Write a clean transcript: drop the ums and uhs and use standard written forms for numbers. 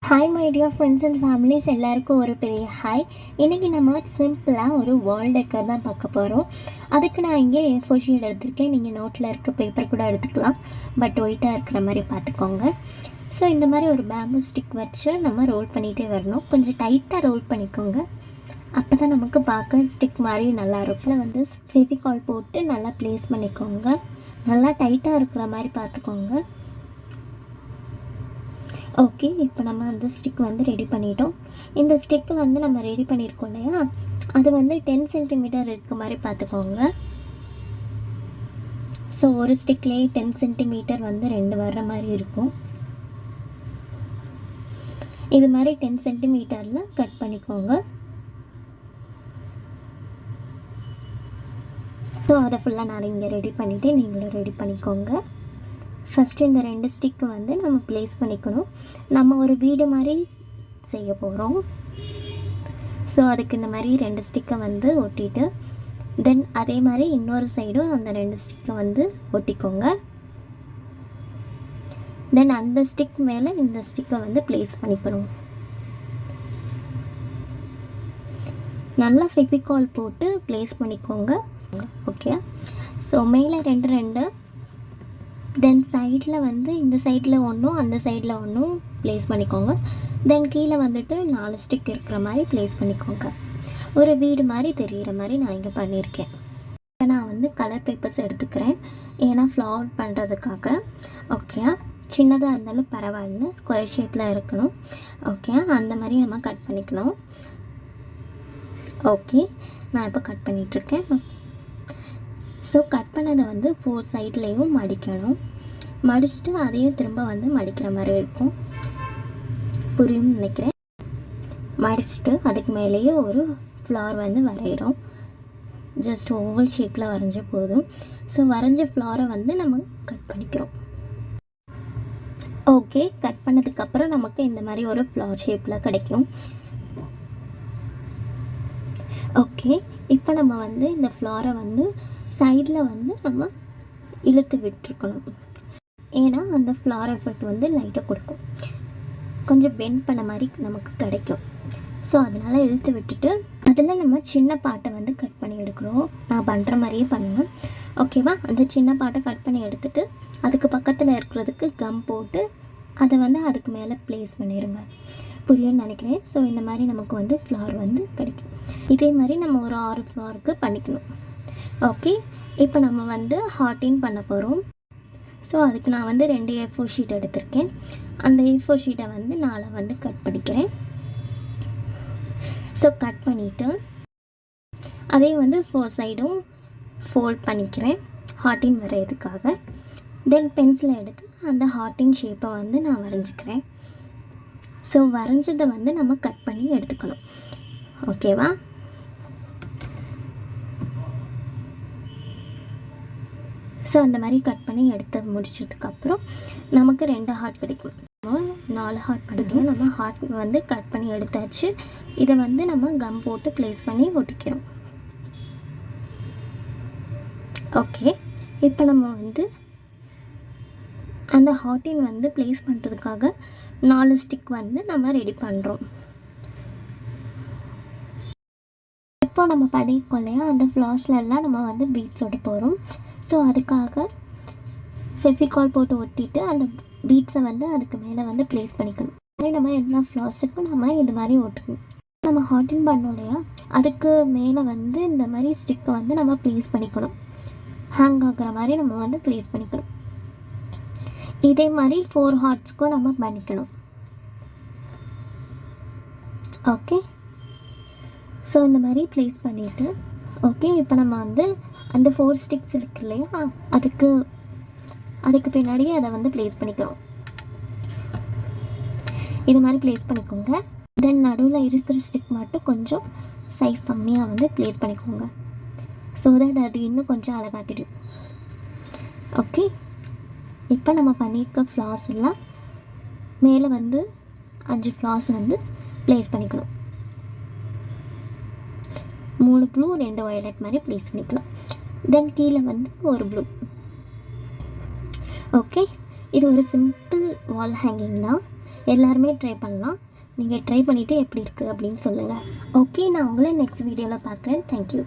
Hi my dear friends and families, எல்லாருக்கும் ஒரு பெரிய ஹாய். இன்றைக்கி நம்ம சிம்பிளாக ஒரு வால் டெக்கர் தான் பார்க்க போகிறோம். அதுக்கு நான் இங்கே A4 ஷீட் எடுத்திருக்கேன். நீங்கள் நோட்டில் இருக்க பேப்பர் கூட எடுத்துக்கலாம், பட் ஒயிட்டாக இருக்கிற மாதிரி பார்த்துக்கோங்க. ஸோ இந்த மாதிரி ஒரு பேம்பு ஸ்டிக் வச்சு நம்ம ரோல் பண்ணிகிட்டே வரணும். கொஞ்சம் டைட்டாக ரோல் பண்ணிக்கோங்க, அப்போ தான் நமக்கு பார்க்க ஸ்டிக் மாதிரி நல்லா இருக்கும். வந்து ஃபெவிகால் போட்டு நல்லா ப்ளேஸ் பண்ணிக்கோங்க. நல்லா டைட்டாக இருக்கிற மாதிரி பார்த்துக்கோங்க. ஓகே, இப்போ நம்ம அந்த ஸ்டிக் வந்து ரெடி பண்ணிட்டோம். இந்த ஸ்டிக்கு வந்து நம்ம ரெடி பண்ணியிருக்கோம் இல்லையா, அது வந்து 10 சென்டிமீட்டர் இருக்க மாதிரி பார்த்துக்கோங்க. ஸோ ஒரு ஸ்டிக்லேயே 10 சென்டிமீட்டர் வந்து 2 வர்ற மாதிரி இருக்கும். இது மாதிரி 10 சென்டிமீட்டரில் கட் பண்ணிக்கோங்க. ஸோ அதை ஃபுல்லாக நான் இங்கே ரெடி பண்ணிவிட்டு நீங்களும் ரெடி பண்ணிக்கோங்க. ஃபஸ்ட்டு இந்த 2 ஸ்டிக்கு வந்து நம்ம ப்ளேஸ் பண்ணிக்கணும். நம்ம ஒரு வீடு மாதிரி செய்ய போகிறோம். ஸோ அதுக்கு இந்த மாதிரி 2 ஸ்டிக்கை வந்து ஒட்டிட்டு, தென் அதே மாதிரி இன்னொரு சைடும் அந்த 2 ஸ்டிக்கை வந்து ஒட்டிக்கோங்க. தென் அந்த ஸ்டிக் மேலே இந்த ஸ்டிக்கை வந்து ப்ளேஸ் பண்ணிக்கணும். நல்லா ஃபெவிகால் போட்டு ப்ளேஸ் பண்ணிக்கோங்க. ஓகே, ஸோ மேலே 2 தென் சைடில் வந்து இந்த சைடில் ஒன்றும் அந்த சைடில் ஒன்றும் ப்ளேஸ் பண்ணிக்கோங்க. தென் கீழே வந்துட்டு 4 ஸ்டிக் இருக்கிற மாதிரி ப்ளேஸ் பண்ணிக்கோங்க. ஒரு வீடு மாதிரி தெரிகிற மாதிரி நான் இங்கே பண்ணியிருக்கேன். இப்போ நான் வந்து கலர் பேப்பர்ஸ் எடுத்துக்கிறேன், ஏன்னா ஃப்ளவர் பண்ணுறதுக்காக. ஓகே, சின்னதாக இருந்தாலும் பரவாயில்ல, ஸ்கொயர் ஷேப்பில் இருக்கணும். ஓகே, அந்த மாதிரி நம்ம கட் பண்ணிக்கணும். ஓகே, நான் இப்போ கட் பண்ணிகிட்ருக்கேன். ஸோ கட் பண்ணதை வந்து 4 சைட்லேயும் மடிக்கணும். மடிச்சுட்டு அதையும் திரும்ப வந்து மடிக்கிற மாதிரி இருக்கும். புரியும்னு நினைக்கிறேன். மடிச்சுட்டு அதுக்கு மேலேயே ஒரு ஃப்ளவர் வந்து வரைகிறோம். ஜஸ்ட் ஓவல் ஷேப்பில் வரைஞ்ச போதும். ஸோ வரைஞ்ச ஃப்ளவரை வந்து நம்ம கட் பண்ணிக்கிறோம். ஓகே, கட் பண்ணதுக்கப்புறம் நமக்கு இந்த மாதிரி ஒரு ஃப்ளவர் ஷேப்பில் கிடைக்கும். ஓகே, இப்போ நம்ம வந்து இந்த ஃப்ளவரை வந்து சைடில் வந்து நம்ம இழுத்து விட்டுருக்கணும். ஏன்னா அந்த ஃப்ளவர் எஃபெக்ட் வந்து லைட்டாக கொடுக்கும், கொஞ்சம் பெண்ட் பண்ண மாதிரி நமக்கு கிடைக்கும். ஸோ அதனால் இழுத்து விட்டுட்டு அதில் நம்ம சின்ன பாட்டை வந்து கட் பண்ணி எடுக்கிறோம். நான் பண்ணுற மாதிரியே பண்ணுவேன். ஓகேவா, அந்த சின்ன பாட்டை கட் பண்ணி எடுத்துகிட்டு அதுக்கு பக்கத்தில் இருக்கிறதுக்கு கம் போட்டு அதை வந்து அதுக்கு மேலே ப்ளேஸ் பண்ணிடுங்க. புரியும்னு நினைக்கிறேன். ஸோ இந்த மாதிரி நமக்கு வந்து ஃப்ளவர் வந்து கிடைக்கும். இதே மாதிரி நம்ம ஒரு 6 ஃப்ளவருக்கு பண்ணிக்கணும். ஓகே, இப்போ நம்ம வந்து ஹார்டின் பண்ண போகிறோம். ஸோ அதுக்கு நான் வந்து 2 A4 ஷீட் எடுத்திருக்கேன். அந்த A4 ஷீட்டை வந்து 4 வந்து கட் பண்ணிக்கிறேன். ஸோ கட் பண்ணிவிட்டு அதே வந்து 4 சைடும் ஃபோல்ட் பண்ணிக்கிறேன் ஹார்டின் வரைகிறதுக்காக. தென் பென்சிலை எடுத்து அந்த ஹார்டின் ஷேப்பை வந்து நான் வரைஞ்சிக்கிறேன். ஸோ வரைஞ்சதை வந்து நம்ம கட் பண்ணி எடுத்துக்கணும். ஓகேவா, ஸோ அந்த மாதிரி கட் பண்ணி எடுத்து முடிச்சதுக்கப்புறம் நமக்கு 2 ஹார்ட் கிடைக்கும். 4 ஹார்ட் பண்ணிட்டோம். நம்ம ஹார்ட் வந்து கட் பண்ணி எடுத்தாச்சு. இதை வந்து நம்ம கம் போட்டு ப்ளேஸ் பண்ணி ஒட்டிக்கிறோம். ஓகே, இப்போ நம்ம வந்து அந்த ஹார்ட்டின் வந்து ப்ளேஸ் பண்ணுறதுக்காக 4 ஸ்டிக் வந்து நம்ம ரெடி பண்ணுறோம். இப்போ நம்ம படிக்கோம் இல்லையா, அந்த ஃப்ளார்ஸ்லாம் நம்ம வந்து பீட்ஸ் ஒட்ட போகிறோம். ஸோ அதுக்காக ஃபெவிகால் போட்டு ஒட்டிட்டு அந்த பீட்ஸை வந்து அதுக்கு மேலே வந்து ப்ளேஸ் பண்ணிக்கணும். அதே நம்ம எல்லா ஃப்ளார்ஸுக்கும் நம்ம இது மாதிரி ஒட்டணும். நம்ம ஹார்டின் பண்ணோம் இல்லையா, அதுக்கு மேலே வந்து இந்த மாதிரி ஸ்டிக்கை வந்து நம்ம ப்ளேஸ் பண்ணிக்கணும். ஹேங் ஆகிற மாதிரி நம்ம வந்து ப்ளேஸ் பண்ணிக்கணும். இதே மாதிரி 4 ஹார்ட்ஸ்க்கும் நம்ம பண்ணிக்கணும். ஓகே, ஸோ இந்த மாதிரி ப்ளேஸ் பண்ணிவிட்டு ஓகே, இப்போ நம்ம வந்து அந்த 4 ஸ்டிக்ஸ் இருக்கு இல்லையா, அதுக்கு பின்னாடியே அதை வந்து ப்ளேஸ் பண்ணிக்கிறோம். இது மாதிரி ப்ளேஸ் பண்ணிக்கோங்க. தென் நடுவில் இருக்கிற ஸ்டிக் மட்டும் கொஞ்சம் சைஸ் கம்மியாக வந்து ப்ளேஸ் பண்ணிக்கோங்க. ஸோ தட் அது இன்னும் கொஞ்சம் அழகாக தெரியும். ஓகே, இப்போ நம்ம பண்ணியிருக்க ஃப்ளார்ஸ் எல்லாம் மேலே வந்து 5 ஃப்ளார்ஸ் வந்து ப்ளேஸ் பண்ணிக்கணும். 3 ப்ளூ 2 வயலட் மாதிரி ப்ளேஸ் பண்ணிக்கணும். தென் கீழே வந்து ஒரு ப்ளூ. ஓகே, இது ஒரு சிம்பிள் வால் ஹேங்கிங் தான். எல்லாருமே ட்ரை பண்ணலாம். நீங்கள் ட்ரை பண்ணிவிட்டு எப்படி இருக்குது அப்படின்னு சொல்லுங்கள். ஓகே, நான் உங்களை நெக்ஸ்ட் வீடியோவில் பார்க்குறேன். தேங்க்யூ.